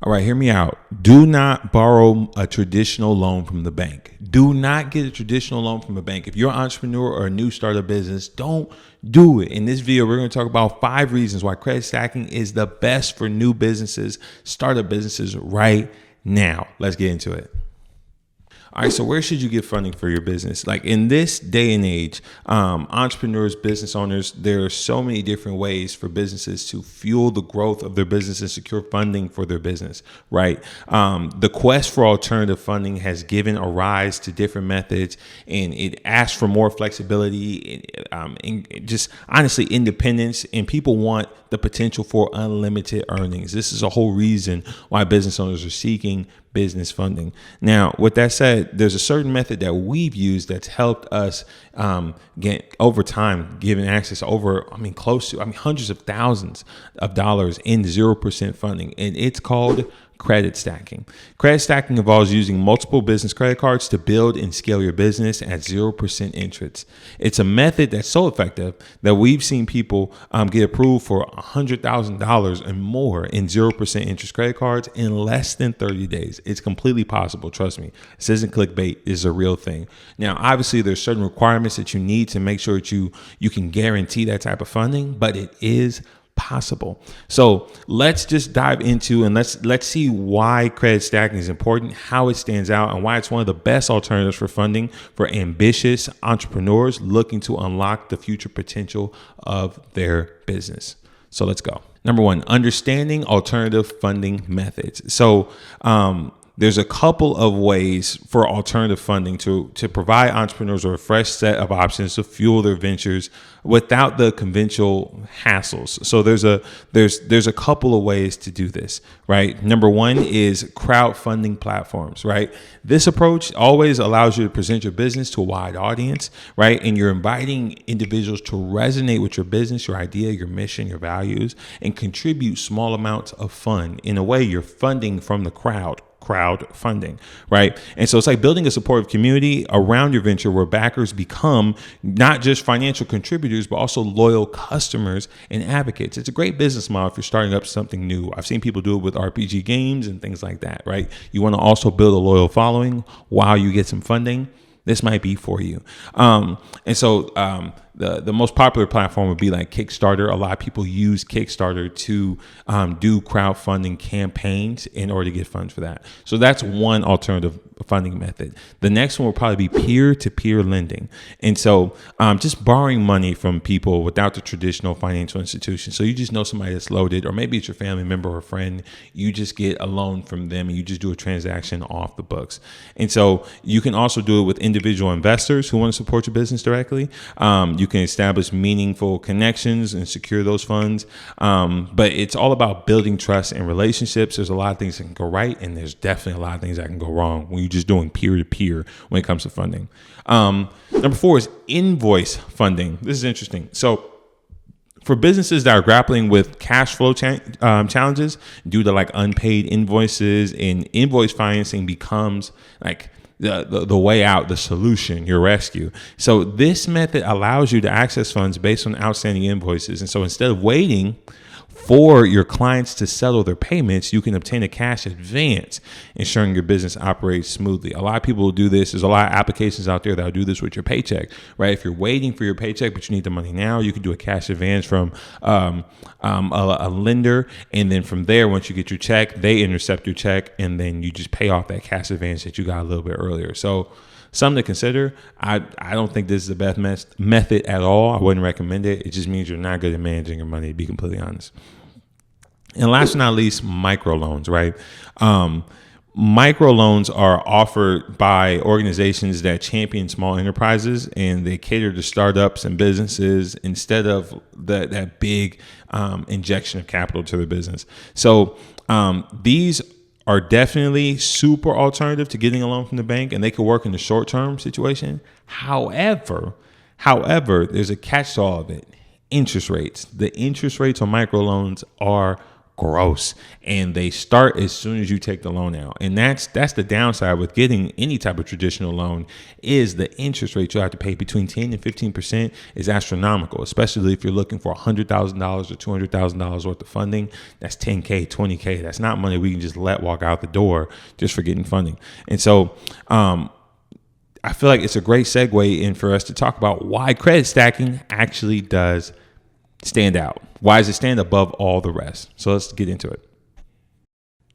All right, hear me out. Do not borrow a traditional loan from the bank. Do not get a traditional loan from a bank. If you're an entrepreneur or a new startup business, don't do it. In this video, we're going to talk about 5 reasons why credit stacking is the best for new businesses, startup businesses right now. Let's get into it. All right, so where should you get funding for your business? Like in this day and age, entrepreneurs, business owners, there are so many different ways for businesses to fuel the growth of their business and secure funding for their business, right? The quest for alternative funding has given a rise to different methods, and it asks for more flexibility and just honestly independence, and people want the potential for unlimited earnings. This is a whole reason why business owners are seeking business funding. Now, with that said, there's a certain method that we've used that's helped us get over time, giving access to hundreds of thousands of dollars in 0% funding, and it's called credit stacking. Credit stacking involves using multiple business credit cards to build and scale your business at 0% interest. It's a method that's so effective that we've seen people get approved for $100,000 and more in 0% interest credit cards in less than 30 days. It's completely possible. Trust me. This isn't clickbait. It's a real thing. Now, obviously, there's certain requirements that you need to make sure that you can guarantee that type of funding, but it is possible. So let's just dive into and let's see why credit stacking is important, how it stands out, and why it's one of the best alternatives for funding for ambitious entrepreneurs looking to unlock the future potential of their business. So let's go. Number one, understanding alternative funding methods. So there's a couple of ways for alternative funding to provide entrepreneurs with a fresh set of options to fuel their ventures without the conventional hassles. So there's a couple of ways to do this, right? Number one is crowdfunding platforms, right? This approach always allows you to present your business to a wide audience, right? And you're inviting individuals to resonate with your business, your idea, your mission, your values, and contribute small amounts of fund. In a way, you're funding from the crowdfunding, right? And so it's like building a supportive community around your venture where backers become not just financial contributors, but also loyal customers and advocates. It's a great business model if you're starting up something new. I've seen people do it with RPG games and things like that, right? You want to also build a loyal following while you get some funding. This might be for you. The most popular platform would be like Kickstarter. A lot of people use Kickstarter to do crowdfunding campaigns in order to get funds for that. So that's one alternative funding method. The next one will probably be peer-to-peer lending. And so just borrowing money from people without the traditional financial institution. So you just know somebody that's loaded, or maybe it's your family member or friend. You just get a loan from them and you just do a transaction off the books. And so you can also do it with individual investors who want to support your business directly. You can establish meaningful connections and secure those funds. But it's all about building trust and relationships. There's a lot of things that can go right, and there's definitely a lot of things that can go wrong when you're just doing peer-to-peer when it comes to funding. Number 4 is invoice funding. This is interesting. So for businesses that are grappling with cash flow challenges due to like unpaid invoices, and invoice financing becomes like the way out, the solution, your rescue. So this method allows you to access funds based on outstanding invoices. And so instead of waiting for your clients to settle their payments, you can obtain a cash advance, ensuring your business operates smoothly. A lot of people will do this. There's a lot of applications out there that will do this with your paycheck, right? If you're waiting for your paycheck, but you need the money now, you can do a cash advance from a lender. And then from there, once you get your check, they intercept your check, and then you just pay off that cash advance that you got a little bit earlier. So something to consider. I don't think this is the best method at all. I wouldn't recommend it. It just means you're not good at managing your money, to be completely honest. And last but not least, microloans, right? Microloans are offered by organizations that champion small enterprises, and they cater to startups and businesses instead of that big injection of capital to their business. So these are definitely super alternative to getting a loan from the bank, and they could work in the short-term situation. However, there's a catch to all of it. Interest rates. The interest rates on microloans are gross, and they start as soon as you take the loan out. And that's the downside with getting any type of traditional loan, is the interest rate you have to pay between 10 and 15% is astronomical, especially if you're looking for $100,000 or $200,000 worth of funding. That's $10K, $20K. That's not money we can just let walk out the door just for getting funding. And so I feel like it's a great segue in for us to talk about why credit stacking actually does stand out. Why does it stand above all the rest? So let's get into it.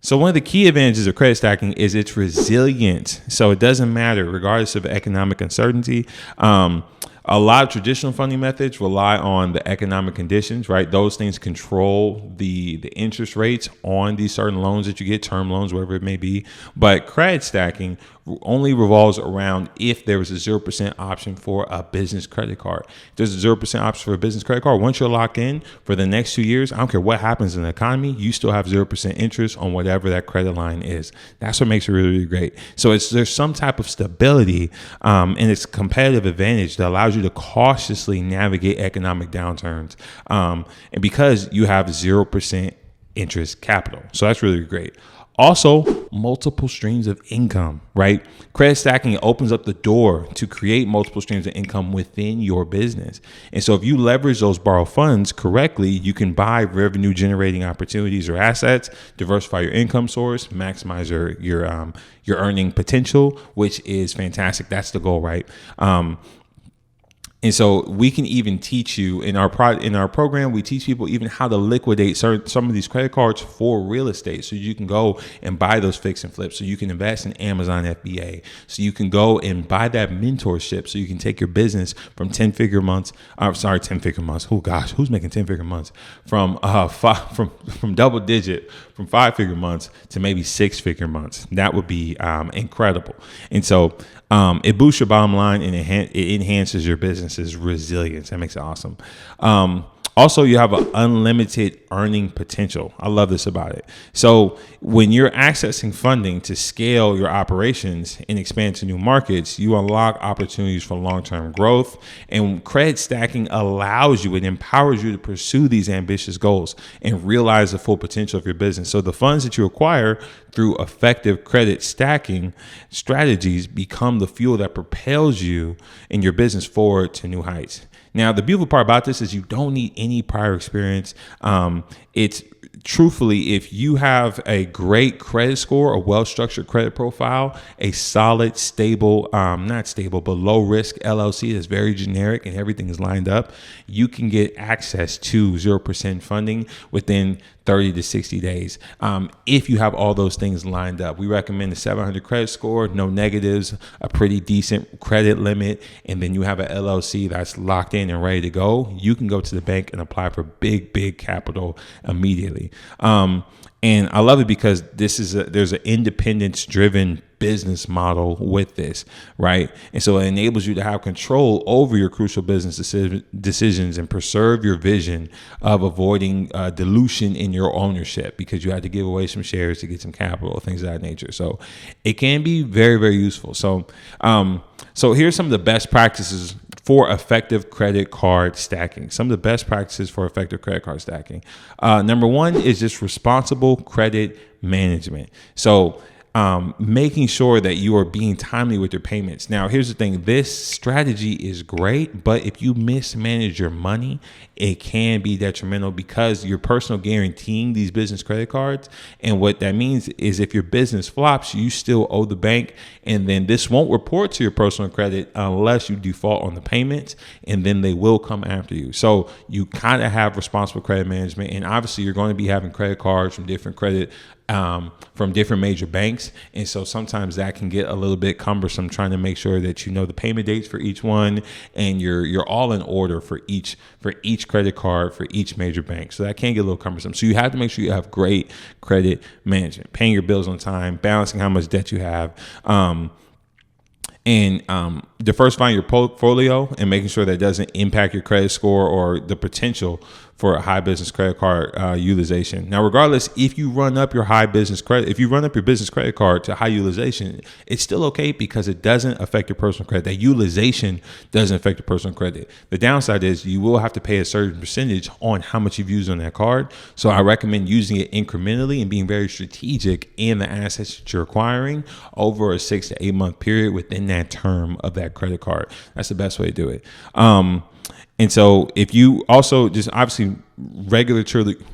So one of the key advantages of credit stacking is its resilience. So it doesn't matter, regardless of economic uncertainty. A lot of traditional funding methods rely on the economic conditions, right? Those things control the interest rates on these certain loans that you get, term loans, whatever it may be. But credit stacking only revolves around if there was a 0% option for a business credit card. If there's a 0% option for a business credit card, once you're locked in for the next 2 years, I don't care what happens in the economy, you still have 0% interest on whatever that credit line is. That's what makes it really, really great. So there's some type of stability and it's a competitive advantage that allows you to cautiously navigate economic downturns. And because you have 0% interest capital. So that's really great. Also, multiple streams of income, right? Credit stacking opens up the door to create multiple streams of income within your business. And so if you leverage those borrowed funds correctly, you can buy revenue generating opportunities or assets, diversify your income source, maximize your earning potential, which is fantastic. That's the goal, right? And so we can even teach you in our program, we teach people even how to liquidate some of these credit cards for real estate. So you can go and buy those fix and flips. So you can invest in Amazon FBA. So you can go and buy that mentorship. So you can take your business from 10-figure months. 10-figure months. Oh gosh, who's making 10-figure months? From double digit, from 5-figure months to maybe 6-figure months. That would be incredible. And so it boosts your bottom line and it enhances your business's resilience. That makes it awesome. Also, you have an unlimited earning potential. I love this about it. So when you're accessing funding to scale your operations and expand to new markets, you unlock opportunities for long-term growth. And credit stacking allows you, it empowers you to pursue these ambitious goals and realize the full potential of your business. So the funds that you acquire through effective credit stacking strategies become the fuel that propels you and your business forward to new heights. Now, the beautiful part about this is you don't need any prior experience. It's truthfully, if you have a great credit score, a well-structured credit profile, a solid, stable, not stable, but low risk LLC that's very generic and everything is lined up, you can get access to 0% funding within 30 to 60 days. If you have all those things lined up, we recommend a 700 credit score, no negatives, a pretty decent credit limit, and then you have an LLC that's locked in and ready to go. You can go to the bank and apply for big capital immediately. And I love it because there's an independence-driven business model with this, right? And so it enables you to have control over your crucial business decisions and preserve your vision of avoiding dilution in your ownership, because you had to give away some shares to get some capital, things of that nature. So it can be very, very useful. So here's some of the best practices for effective credit card stacking. Some of the best practices for effective credit card stacking. Number one is just responsible credit management. So making sure that you are being timely with your payments. Now, here's the thing. This strategy is great, but if you mismanage your money, it can be detrimental because you're personal guaranteeing these business credit cards. And what that means is if your business flops, you still owe the bank. And then this won't report to your personal credit unless you default on the payments, and then they will come after you. So you kind of have responsible credit management. And obviously you're going to be having credit cards from different major banks. And so sometimes that can get a little bit cumbersome, trying to make sure that you know the payment dates for each one and you're all in order for each credit card for each major bank. So that can get a little cumbersome. So you have to make sure you have great credit management, paying your bills on time, balancing how much debt you have, and diversifying your portfolio and making sure that it doesn't impact your credit score or the potential for a high business credit card utilization. Now, regardless, if you run up your business credit card to high utilization, it's still okay because it doesn't affect your personal credit. That utilization doesn't affect your personal credit. The downside is you will have to pay a certain percentage on how much you've used on that card. So I recommend using it incrementally and being very strategic in the assets that you're acquiring over a 6 to 8 month period within that term of that credit card. That's the best way to do it. And so if you also just obviously regularly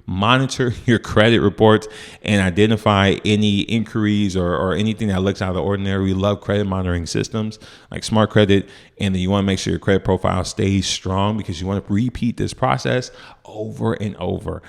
monitor your credit reports and identify any inquiries or anything that looks out of the ordinary. We love credit monitoring systems like Smart Credit, and then you want to make sure your credit profile stays strong because you want to repeat this process over and over.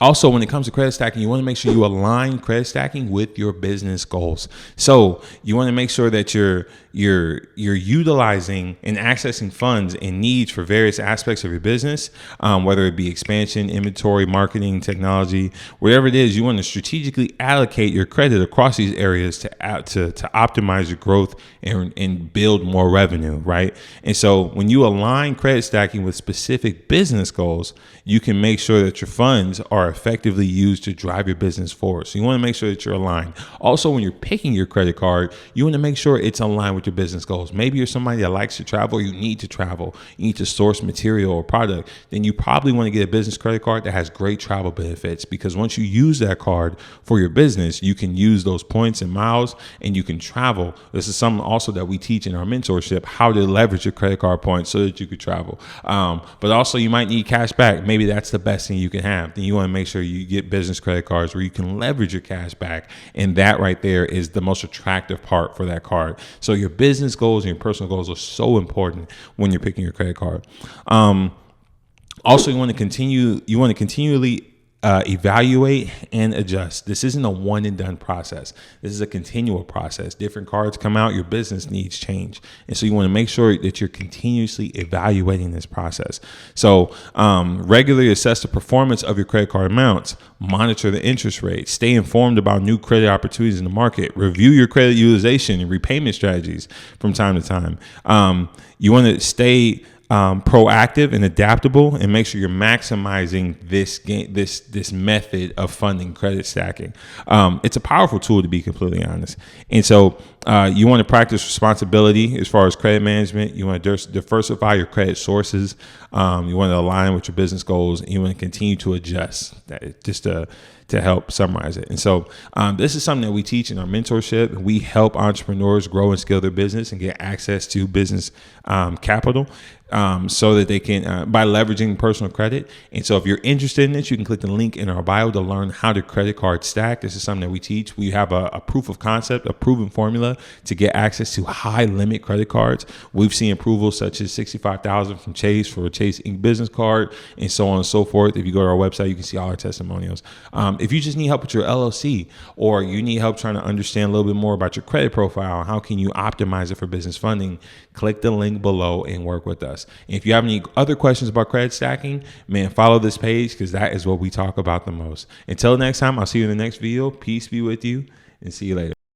Also, when it comes to credit stacking, you want to make sure you align credit stacking with your business goals. So you want to make sure that you're utilizing and accessing funds and needs for various aspects of your business, whether it be expansion, inventory, marketing, technology, whatever it is. You want to strategically allocate your credit across these areas to optimize your growth and build more revenue, right? And so when you align credit stacking with specific business goals, you can make sure that your funds are effectively used to drive your business forward. So you want to make sure that you're aligned. Also, when you're picking your credit card, you want to make sure it's aligned with your business goals. Maybe you're somebody that likes to travel, you need to travel, you need to source material or product, then you probably want to get a business credit card that has great travel benefits, because once you use that card for your business, you can use those points and miles and you can travel. This is something also that we teach in our mentorship, how to leverage your credit card points so that you could travel. But also you might need cash back. Maybe that's the best thing you can have. Then you want to make sure you get business credit cards where you can leverage your cash back. And that right there is the most attractive part for that card. So your business goals and your personal goals are so important when you're picking your credit card. Also, you want to continually evaluate and adjust. This isn't a one and done process. This is a continual process. Different cards come out, your business needs change. And so you want to make sure that you're continuously evaluating this process. So regularly assess the performance of your credit card amounts, monitor the interest rate, stay informed about new credit opportunities in the market, review your credit utilization and repayment strategies from time to time. You want to stay proactive and adaptable, and make sure you're maximizing this method of funding credit stacking. It's a powerful tool, to be completely honest. And so you want to practice responsibility as far as credit management. You want to diversify your credit sources. You want to align with your business goals, and you want to continue to adjust. Just to help summarize it. And so this is something that we teach in our mentorship. We help entrepreneurs grow and scale their business and get access to business capital so that they can, by leveraging personal credit. And so if you're interested in this, you can click the link in our bio to learn how to credit card stack. This is something that we teach. We have a proof of concept, a proven formula to get access to high limit credit cards. We've seen approvals such as $65,000 from Chase for a Chase Inc. business card, and so on and so forth. If you go to our website, you can see all our testimonials. If you just need help with your LLC, or you need help trying to understand a little bit more about your credit profile, how can you optimize it for business funding, click the link below and work with us. And if you have any other questions about credit stacking, man, follow this page, because that is what we talk about the most. Until next time, I'll see you in the next video. Peace be with you, and see you later.